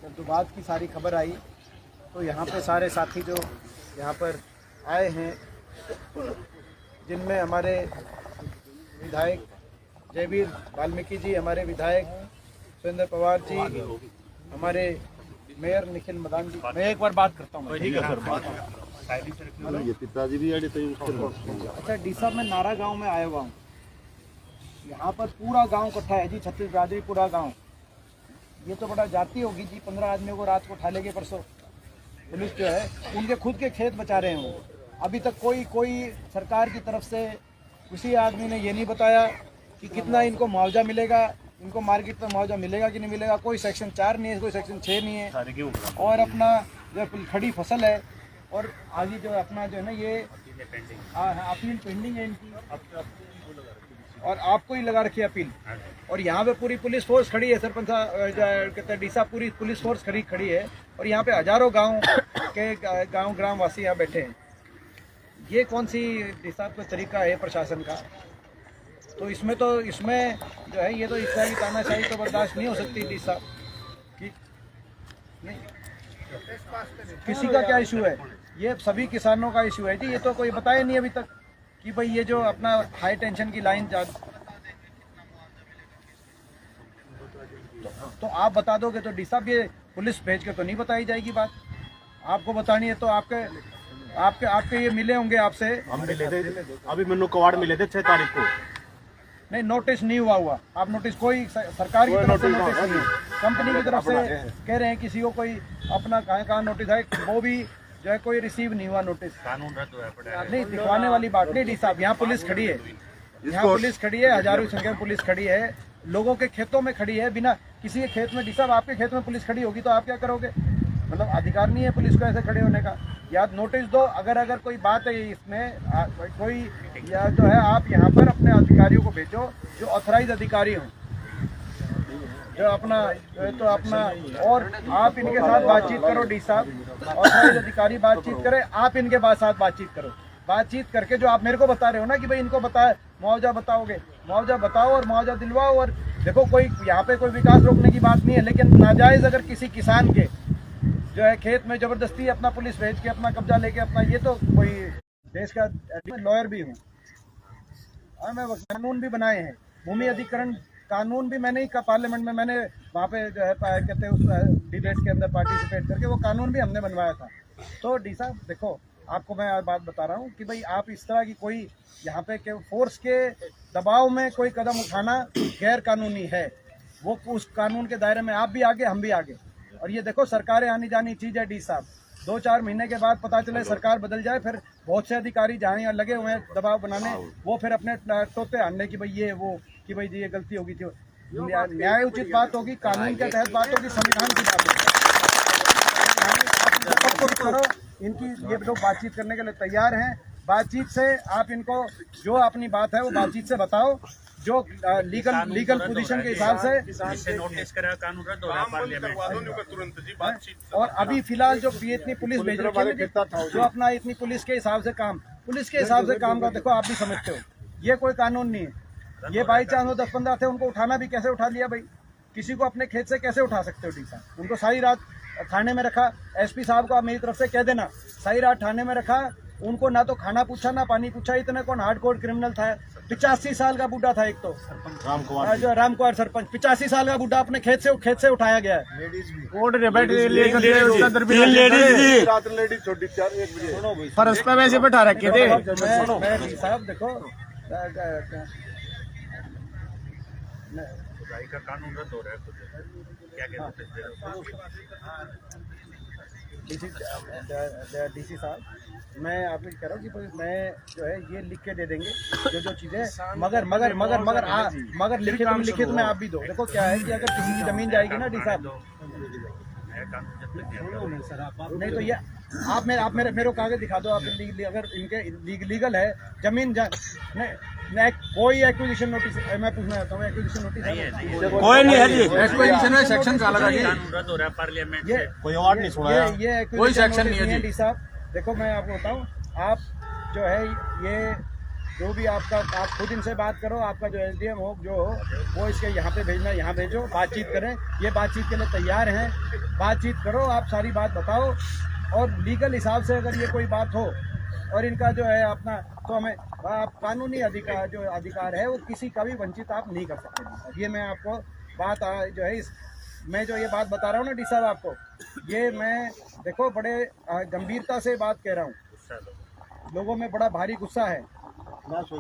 जब तो बाद की सारी खबर आई तो यहाँ पे सारे साथी जो यहाँ पर आए हैं, जिनमें हमारे विधायक जयवीर वाल्मीकि जी, हमारे विधायक सुरेंद्र पवार जी, हमारे मेयर निखिल मदान जी। मैं एक बार बात करता हूँ। पिताजी भी अच्छा डी साहब, मैं नारा गांव में आया हुआ हूँ। यहाँ पर पूरा गांव इकट्ठा है जी, छत्तीस बिरादरी पूरा गांव। ये तो बड़ा जाती होगी जी, 15 आदमियों को रात को उठा लेंगे परसों। पुलिस जो है उनके खुद के खेत बचा रहे हैं वो। अभी तक कोई सरकार की तरफ से किसी आदमी ने ये नहीं बताया कि कितना इनको मुआवजा मिलेगा, इनको मार्केट में मुआवजा मिलेगा कि नहीं मिलेगा। कोई सेक्शन 4 नहीं है, कोई सेक्शन 6 नहीं है। और अपना जो खड़ी फसल है और आगे जो अपना जो है ना, ये अपील पेंडिंग है इनकी, और आपको ही लगा रखी है अपील। और यहाँ पे पूरी पुलिस फोर्स खड़ी है, सरपंच कहते हैं डीसा, पूरी पुलिस फोर्स खड़ी है। और यहाँ पे हजारों गांव ग्रामवासी यहाँ बैठे हैं। ये कौन सी डीसा का तरीका है प्रशासन का? तो इसमें जो है ये तो इस तरह की तानाशाही तो बर्दाश्त नहीं हो सकती डीसा की। नहीं, किसी का क्या इशू है? ये सभी किसानों का इशू है जी। ये तो कोई बताया नहीं अभी तक कि भाई ये जो अपना हाई टेंशन की लाइन तो आप बता दोगे तो डी साहब ये पुलिस भेज के तो नहीं बताई जाएगी बात। आपको बतानी है तो आपके ये मिले होंगे आपसे। हम मिले थे, अभी मैंने कवाड़ मिले थे 6 तारीख को। नहीं, नोटिस नहीं हुआ। आप नोटिस कोई सरकार की तरफ से नोटिस नहीं है, कंपनी की तरफ से कह रहे हैं किसी को कोई अपना कहाँ नोटिस है, वो भी जो है कोई रिसीव नहीं हुआ नोटिस। कानून रद्द हुआ नहीं, दिखवाने वाली बात नहीं डी साहब। यहाँ पुलिस खड़ी है, यहाँ पुलिस खड़ी है, हजारों की संख्या में पुलिस खड़ी है, लोगों के खेतों में खड़ी है। बिना किसी के खेत में डी साहब, आपके खेत में पुलिस खड़ी होगी तो आप क्या करोगे? मतलब अधिकार नहीं है पुलिस को ऐसे खड़े होने का। या नोटिस दो, अगर कोई बात है इसमें कोई, या जो है आप यहाँ पर अपने अधिकारियों को भेजो जो ऑथराइज अधिकारी हों, जो अपना और आप इनके साथ बातचीत करो डी साहब। ऑथराइज अधिकारी बातचीत करे, आप इनके साथ बातचीत करो। बातचीत करके जो आप मेरे को बता रहे हो ना कि भाई इनको बताए मुआवजा बताओगे, मुआवजा बताओ और मुआवजा दिलवाओ। और देखो, कोई यहाँ पे कोई विकास रोकने की बात नहीं है, लेकिन नाजायज अगर किसी किसान के जो है खेत में जबरदस्ती अपना पुलिस भेज के अपना कब्जा लेके अपना, ये तो कोई देश का लॉयर भी हूँ, और मैं कानून भी बनाए हैं, भूमि अधिग्रहण कानून भी मैंने ही पार्लियामेंट में मैंने वहाँ पे जो है कहते हैं उस डिबेट के अंदर पार्टिसिपेट करके वो कानून भी हमने बनवाया था। तो डी साहब देखो, आपको मैं बात बता रहा हूँ कि भाई आप इस तरह की कोई यहाँ पे फोर्स के दबाव में कोई कदम उठाना गैर कानूनी है। वो उस कानून के दायरे में आप भी आगे, हम भी आगे। और ये देखो, सरकारें आनी जानी चीज़ है डी साहब। 2-4 महीने के बाद पता चले सरकार बदल जाए, फिर बहुत से अधिकारी जहाँ यहाँ लगे हुए हैं दबाव बनाने, वो फिर अपने टोटे आने की भाई ये वो कि भाई ये गलती होगी थी। न्याय उचित बात होगी, कानून के तहत बात होगी, संविधान की बात होगी। करो, इनकी ये लोग बातचीत करने के लिए तैयार हैं। बातचीत से आप इनको जो अपनी बात है वो बातचीत से बताओ, जो लीगल पोजीशन के हिसाब से नोटिस करेगा, कानून रद्द हो रहा है पार्लियामेंट तुरंत। और अभी फिलहाल जो इतनी पुलिस भेज रही है, जो अपना इतनी पुलिस के हिसाब से काम का देखो, आप भी समझते हो ये कोई कानून नहीं है। ये बाई चांस वो 10-15 थे, उनको उठाना भी कैसे उठा लिया भाई? किसी को अपने खेत से कैसे उठा सकते हो डी साहब? उनको सारी रात थाने में रखा। एसपी साहब को आप मेरी तरफ से कह देना, सारी रात थाने में रखा। उनको ना तो खाना पूछा ना पानी पूछा। इतने कौन हार्डकोर क्रिमिनल था? 85 साल का बूढ़ा था एक तो, राम कुमार सरपंच, 85 साल का बूढ़ा अपने खेत से उठाया गया है। फर्श पे वैसे बैठा रखे थे। साहब देखो, का कानून रद्द हो रहा है, क्या कहते हैं डीसी साहब, मैं आपको कह रहा हूँ कि मैं जो है ये लिख के दे देंगे जो चीजें, मगर लिखित में आप भी दो। देखो क्या है कि अगर किसी की जमीन जाएगी ना डी साहब, नहीं तो ये आप मेरे कागज दिखा दो। आप अगर इनके लीगल है जमीन नहीं, कोई एक्विजिशन नोटिस, मैं पूछना चाहता हूँ, एक्विजिशन नोटिस कोई नहीं है जी। एक्विजिशन में सेक्शन का लगा जी, कानून रद्द हो रहा है पार्लियामेंट से। कोई और नहीं सुना, ये कोई सेक्शन नहीं है डी साहब। देखो मैं आपको बताऊँ, आप जो है ये जो भी आपका, आप खुद इनसे बात करो, आपका जो एसडीएम हो जो हो वो इसके यहाँ पे भेजना, यहाँ भेजो, बातचीत करें। ये बातचीत के लिए तैयार हैं, बातचीत करो, आप सारी बात बताओ, और लीगल हिसाब से अगर ये कोई बात हो और इनका जो है अपना, तो हमें आप कानूनी अधिकार है वो किसी का भी वंचित आप नहीं कर सकते। ये मैं आपको बात जो है मैं जो ये बात बता रहा हूँ ना डी साहब आपको, ये मैं देखो बड़े गंभीरता से बात कह रहा हूँ। लोगों में बड़ा भारी गुस्सा है,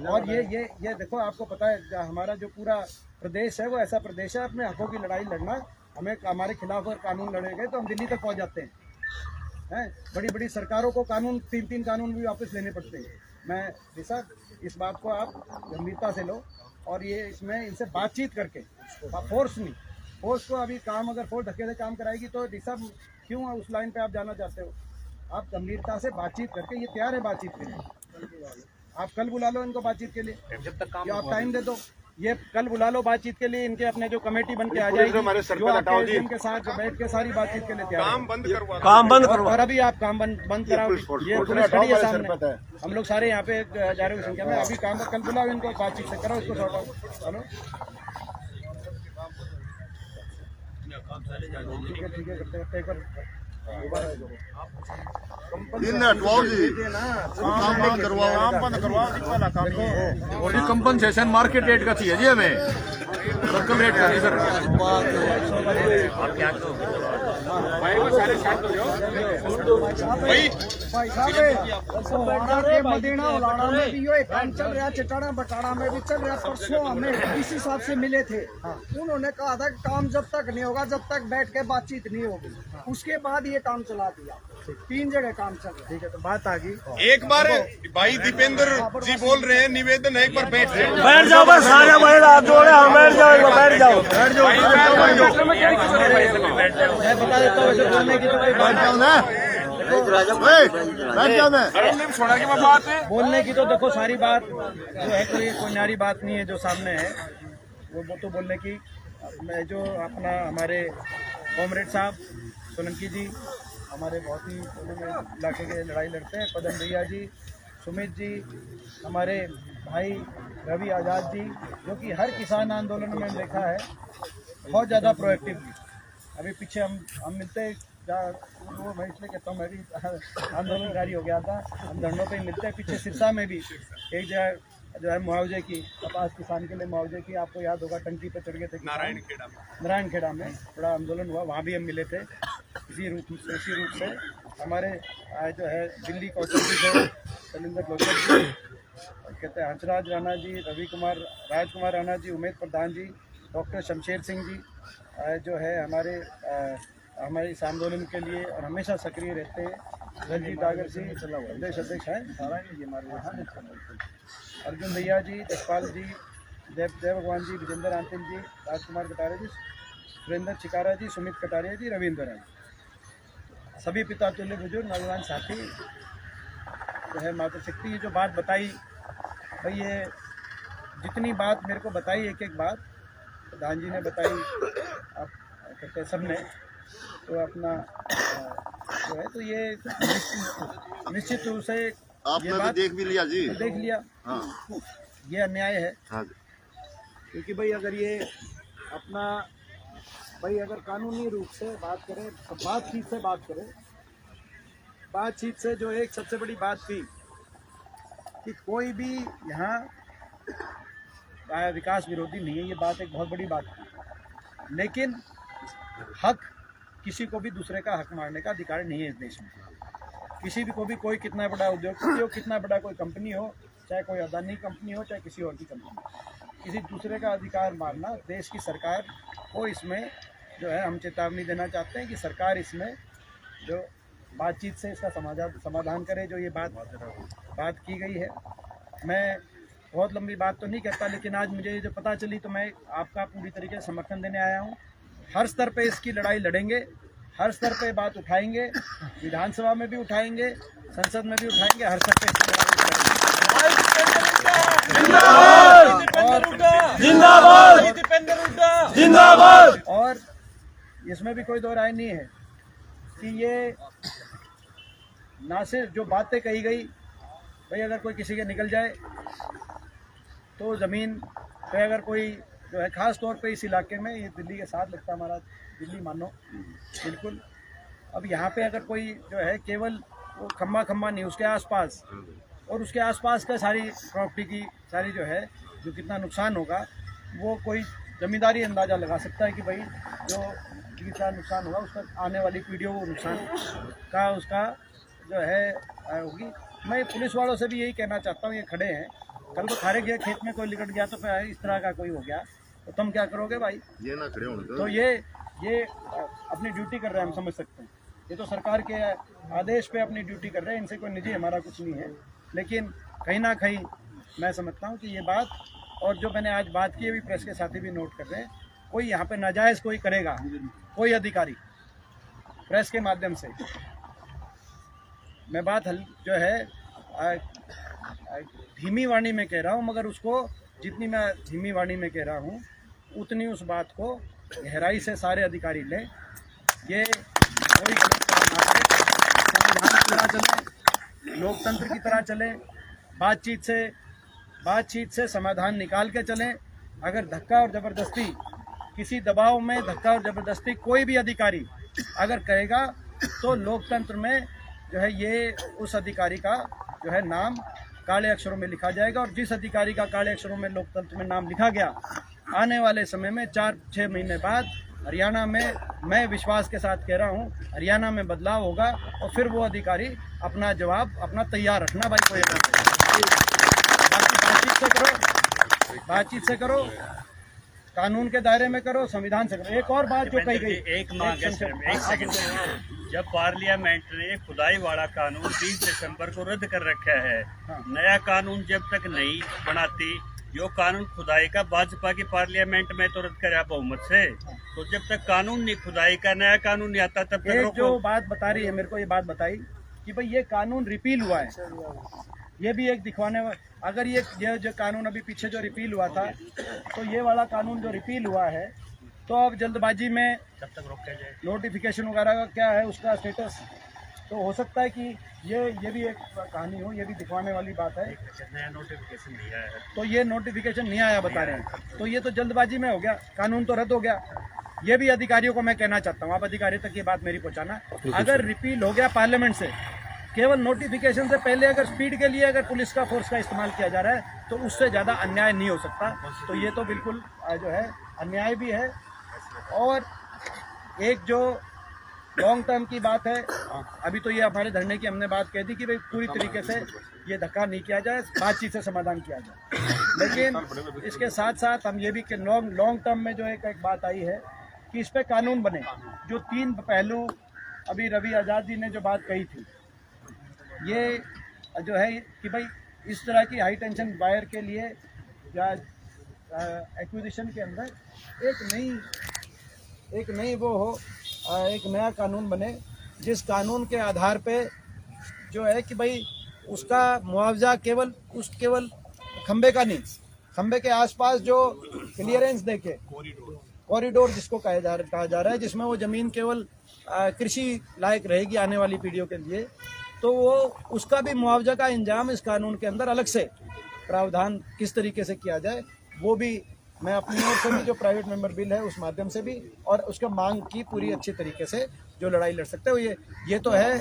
और ये देखो आपको पता है हमारा जो पूरा प्रदेश है वो ऐसा प्रदेश है, अपने हकों की लड़ाई लड़ना, हमें हमारे खिलाफ अगर कानून लड़ेंगे तो हम दिल्ली तक पहुंच जाते हैं। बड़ी बड़ी सरकारों को कानून, 3 कानून भी वापस लेने पड़ते हैं। मैं साहब इस बात को आप गंभीरता से लो, और ये इसमें इनसे बातचीत करके, फोर्स नहीं, फोर्स को अभी काम, अगर फोर्स धक्के से काम कराएगी तो साहब क्यों उस लाइन पे आप जाना चाहते हो? आप गंभीरता से बातचीत करके, ये तैयार है बातचीत के लिए, आप कल बुला लो इनको बातचीत के लिए, या आप टाइम दे दो, ये कल बुला लो बातचीत के लिए, इनके अपने जो कमेटी बन के आ जाएगी, जो आपके इनके साथ बैठ के सारी बातचीत के लिए तैयार, काम बंद करवा, और अभी आप काम बंद कराओ। ये पुलिस खड़ी है सामने, हम लोग सारे यहाँ पे हजारों की संख्या में, अभी काम कल बुलाओ इनको, बातचीत से करो इसको, सॉर्ट आउट। चलो ठीक है करते करते एक बार कंपनसेशन मार्केट रेट का चाहिए जी हमें, लोकल रेट का नहीं सर। मदीना उलाड़ा में भी ये काम चल रहा, चटाना बटाना में भी चल रहा। परसों हमें इसी हिसाब से मिले थे, उन्होंने कहा था कि काम जब तक नहीं होगा, जब तक बैठ के बातचीत नहीं होगी, उसके बाद ये काम चला दिया। 3 जगह काम चल रहा। ठीक है, तो बात आ गई। एक बार भाई दीपेंद्र जी बोल रहे हैं, निवेदन है, एक बार बैठ जाओ बस, सारे महिला हाथ जोड़े, हम बैठ जाओ, बैठ जाओ, मैं बता देता हूँ, वैसे बोलने की तो कोई बात बोलने की तो देखो सारी बात जो है, कोई नारी बात नहीं है जो सामने है, वो तो बोलने की। मैं जो अपना हमारे कॉमरेड साहब सोलंकी जी, हमारे बहुत ही इलाके के लड़ाई लड़ते हैं, पदम भैया जी, सुमित जी, हमारे भाई रवि आज़ाद जी, जो कि हर किसान आंदोलन में देखा है बहुत ज़्यादा प्रोएक्टिव। अभी पीछे हम मिलते, वो मैं इसलिए कहता हूँ, मैं भी आंदोलनकारी हो गया था, हम धरनों पे ही मिलते हैं। पीछे सिरसा में भी एक जगह जो है मुआवजे की, कपास किसान के लिए मुआवजे की, आपको याद होगा, टंकी पे चढ़ गए थे नारायणखेड़ा में बड़ा आंदोलन हुआ, वहाँ भी हम मिले थे। इसी रूप से हमारे जो है दिल्ली कौशल जी थे, शैलेंद्र लोचक जी, कहते हैं हंसराज राणा जी, राजकुमार राणा जी, उमेद प्रधान जी, डॉक्टर शमशेर सिंह जी, जो है हमारे इस आंदोलन के लिए और हमेशा सक्रिय रहते हैं। रंजीत डागर जी प्रदेश अध्यक्ष हैं, अर्जुन भैया जी, जसपाल जी, जय भगवान जी, विजेंद्र आंतिल जी, राजकुमार कटारिया जी, सुरेंद्र चिकारा जी, सुमित कटारिया जी, रविंद्र राय, सभी पिता तुल्य बुजुर्ग नौजवान साथी जो है मातृशक्ति। ये जो बात बताई भाई, ये जितनी बात मेरे को बताई, एक एक बात प्रधान जी ने बताई, आप कहते सब ने, तो अपना जो है, तो ये निश्चित रूप से आपने तो देख भी लिया जी, देख लिया। हाँ। ये अन्याय है, हाँ। क्योंकि भाई अगर ये अपना भाई अगर कानूनी रूप से बात करें, बातचीत से बात करें, बातचीत से जो एक सबसे बड़ी बात थी कि कोई भी यहाँ विकास विरोधी नहीं है, ये बात एक बहुत बड़ी बात थी। लेकिन हक, किसी को भी दूसरे का हक मारने का अधिकार नहीं है इस देश में। किसी भी को भी, कोई कितना बड़ा उद्योगपति हो, कितना बड़ा कोई कंपनी हो, चाहे कोई अदानी कंपनी हो, चाहे किसी और की कंपनी हो, किसी दूसरे का अधिकार मारना, देश की सरकार को इसमें जो है हम चेतावनी देना चाहते हैं कि सरकार इसमें जो बातचीत से इसका समाधान करे। जो ये बात की गई है, मैं बहुत लंबी बात तो नहीं कहता, लेकिन आज मुझे जो पता चली तो मैं आपका पूरी तरीके से समर्थन देने आया हूँ। हर स्तर पे इसकी लड़ाई लड़ेंगे, हर स्तर पे बात उठाएंगे, विधानसभा में भी उठाएंगे, संसद में भी उठाएंगे, हर स्तर पे इसकी जिंदाबाद। और इसमें भी कोई दो राय नहीं है कि ये ना सिर्फ जो बातें कही गई, भाई अगर कोई किसी के निकल जाए तो ज़मीन पे अगर कोई जो है ख़ास तौर पे इस इलाके में, ये दिल्ली के साथ लगता है हमारा दिल्ली मानो बिल्कुल, अब यहाँ पे अगर कोई जो है केवल वो खम्बा नहीं, उसके आसपास और उसके आसपास का सारी प्रॉपर्टी की सारी जो है जो कितना नुकसान होगा वो कोई ज़मींदारी अंदाज़ा लगा सकता है कि भाई जो कितना नुकसान होगा उसका आने वाली पीढ़ियों को नुकसान का उसका जो है होगी। मैं पुलिस वालों से भी यही कहना चाहता हूँ, ये खड़े हैं, कल को खारे गए खेत में कोई लिकट गया तो फिर इस तरह का कोई हो गया तो तुम क्या करोगे भाई? ये ना खड़े होने तो ये अपनी ड्यूटी कर रहे हैं, हम समझ सकते हैं, ये तो सरकार के आदेश पे अपनी ड्यूटी कर रहे हैं, इनसे कोई निजी हमारा कुछ नहीं है। लेकिन कहीं ना कहीं मैं समझता हूँ कि ये बात, और जो मैंने आज बात की है भी प्रेस के साथी भी नोट कर रहे हैं, कोई यहाँ पे नाजायज़ कोई करेगा, कोई अधिकारी प्रेस के माध्यम से, मैं बात जो है धीमी वाणी में कह रहा हूँ, मगर उसको जितनी मैं धीमी वाणी में कह रहा हूँ उतनी उस बात को गहराई से सारे अधिकारी लें। ये कोई संविधान की तरह चले, लोकतंत्र की तरह चले, बातचीत से समाधान निकाल के चलें। अगर धक्का और ज़बरदस्ती, किसी दबाव में धक्का और ज़बरदस्ती कोई भी अधिकारी अगर करेगा तो लोकतंत्र में जो है ये उस अधिकारी का जो है नाम काले अक्षरों में लिखा जाएगा। और जिस अधिकारी का काले अक्षरों में लोकतंत्र में नाम लिखा गया, आने वाले समय में 4-6 महीने बाद हरियाणा में, मैं विश्वास के साथ कह रहा हूँ, हरियाणा में बदलाव होगा और फिर वो अधिकारी अपना जवाब अपना तैयार रखना भाई। कोई बातचीत से करो, कानून के दायरे में करो, संविधान से करो। एक और बात जो कही गई, एक सेकंड, जब पार्लियामेंट ने खुदाई वाला कानून 30 दिसंबर को रद्द कर रखा है, नया कानून जब तक नहीं बनाती, जो कानून खुदाई का भाजपा की पार्लियामेंट में तो रद्द करा बहुमत से, तो जब तक कानून नहीं खुदाई का नया कानून नहीं आता तब तक जो बात बता रही है मेरे को, ये बात बताई कि भाई ये कानून रिपील हुआ है, ये भी एक दिखवाने। अगर ये जो कानून अभी पीछे जो रिपील हुआ था, तो ये वाला कानून जो रिपील हुआ है, तो अब जल्दबाजी में जब तक रोका जाए नोटिफिकेशन वगैरह का क्या है उसका स्टेटस, तो हो सकता है कि ये भी एक कहानी हो, ये भी दिखवाने वाली बात है। नया नोटिफिकेशन नहीं आया है, तो ये नोटिफिकेशन नहीं आया बता रहे हैं, तो ये तो जल्दबाजी में हो गया, कानून तो रद्द हो गया। ये भी अधिकारियों को मैं कहना चाहता हूँ, आप अधिकारी तक ये बात मेरी पहुँचाना, अगर रिपील हो गया पार्लियामेंट से, केवल नोटिफिकेशन से पहले अगर स्पीड के लिए अगर पुलिस का फोर्स का इस्तेमाल किया जा रहा है, तो उससे ज़्यादा अन्याय नहीं हो सकता। तो ये तो बिल्कुल जो है अन्याय भी है। और एक जो लॉन्ग टर्म की बात है, अभी तो ये हमारे धरने की हमने बात कह दी कि भाई पूरी तरीके से ये धक्का नहीं किया जाए, बातचीत से समाधान किया जाए। लेकिन इसके साथ साथ हम ये भी कि लॉन्ग टर्म में जो एक बात आई है कि इस पर कानून बने। जो 3 पहलू अभी रवि आज़ाद जी ने जो बात कही थी, ये जो है कि भाई इस तरह की हाई टेंशन वायर के लिए या एक्विजिशन के अंदर एक नई वो हो, एक नया कानून बने, जिस कानून के आधार पे जो है कि भाई उसका मुआवजा केवल खंबे का नहीं, खंबे के आसपास जो क्लियरेंस देके, कॉरिडोर जिसको कहा जा रहा है, जिसमें वो ज़मीन केवल कृषि लायक रहेगी आने वाली पीढ़ियों के लिए, तो वो उसका भी मुआवजा का इंतजाम इस कानून के अंदर अलग से प्रावधान किस तरीके से किया जाए, वो भी मैं अपनी ओर से भी जो प्राइवेट मेंबर बिल है उस माध्यम से भी, और उसका मांग की पूरी अच्छी तरीके से जो लड़ाई लड़ सकते हो। ये तो है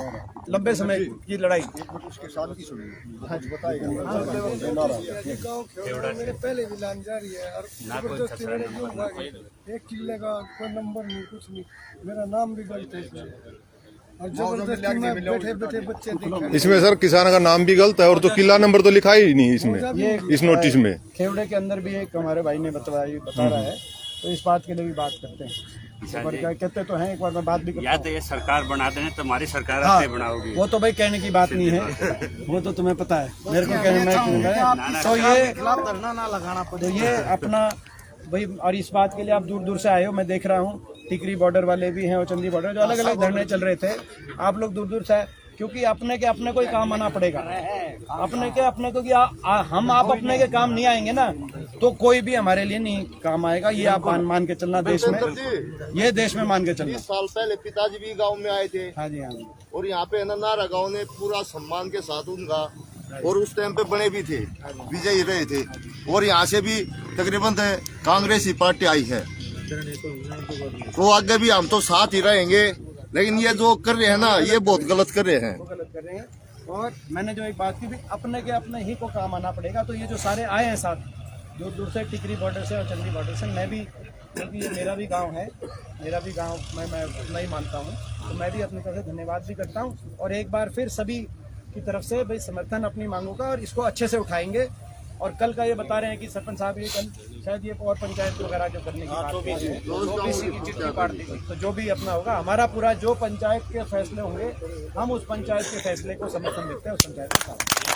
लंबे समय की लड़ाई। उसके साथ की सुनिए। हाँ जी, पहले भी लान जा रही है और जबरदस्ती मेरे क्यों भागे? एक किले का कोई नंबर नहीं, कुछ नहीं, मेरा नाम भी गलत है और जबरदस्ती में बैठे बच्चे देख। इसमें सर किसान का नाम भी गलत है और तो किला नंबर तो लिखा ही नहीं इसमें, इस नोटिस में। खेवड़े के अंदर भी एक हमारे भाई ने बता रहा है, तो इस बात के लिए भी बात करते हैं। क्या कहते तो हैं, एक बार मैं बात भी करता या तो ये सरकार बना देना, तुम्हारी सरकार हाँ, आपसे बनाओगी। वो तो भाई कहने की बात नहीं है, वो तो तुम्हें पता है, मेरे को कहने में तो ये धरना ना लगाना पड़े, तो ये अपना भाई। और इस बात के लिए आप दूर दूर से आए हो, मैं देख रहा हूँ टिकरी बॉर्डर वाले भी हैं और चंदी बॉर्डर, जो अलग अलग धरने चल रहे थे, आप लोग दूर दूर से आए, क्योंकि अपने के अपने को ही काम आना पड़ेगा, अपने के अपने को। हम आप अपने के काम नहीं आएंगे ना, तो कोई भी हमारे लिए नहीं काम आएगा। ये आप मान के चलना, देश में, ये देश में मान के चलना। 20 साल पहले पिताजी भी गांव में आए थे। हाँ जी, हाँ जी। और यहाँ पे नारा गांव ने पूरा सम्मान के साथ उनका, और उस टाइम पे बने भी थे, विजयी रहे थे। और यहाँ से भी तकरीबन कांग्रेस ही पार्टी आई है, तो आगे भी हम तो साथ ही रहेंगे। लेकिन ये जो कर रहे हैं ना, ये बहुत गलत कर रहे हैं। वो गलत कर रहे हैं। और मैंने जो एक बात की भी, अपने के अपने ही को काम आना पड़ेगा। तो ये जो सारे आए हैं साथ, दूर दूर से, टिकरी बॉर्डर से और चंदी बॉर्डर से, मैं भी, क्योंकि ये मेरा भी गांव है, मेरा भी गांव मैं उतना ही मानता हूँ, तो मैं भी अपनी तरफ से धन्यवाद भी करता हूँ। और एक बार फिर सभी की तरफ से भाई समर्थन अपनी मांगों का, और इसको अच्छे से उठाएंगे। और कल का ये बता रहे हैं कि सरपंच साहब ये कल शायद ये और पंचायत वगैरह जो करने की बात है, OBC की चिट्ठी काट दी, तो जो भी अपना होगा, हमारा पूरा जो पंचायत के फैसले होंगे, हम उस पंचायत के फैसले को समर्थन देते हैं, उस पंचायत के साथ।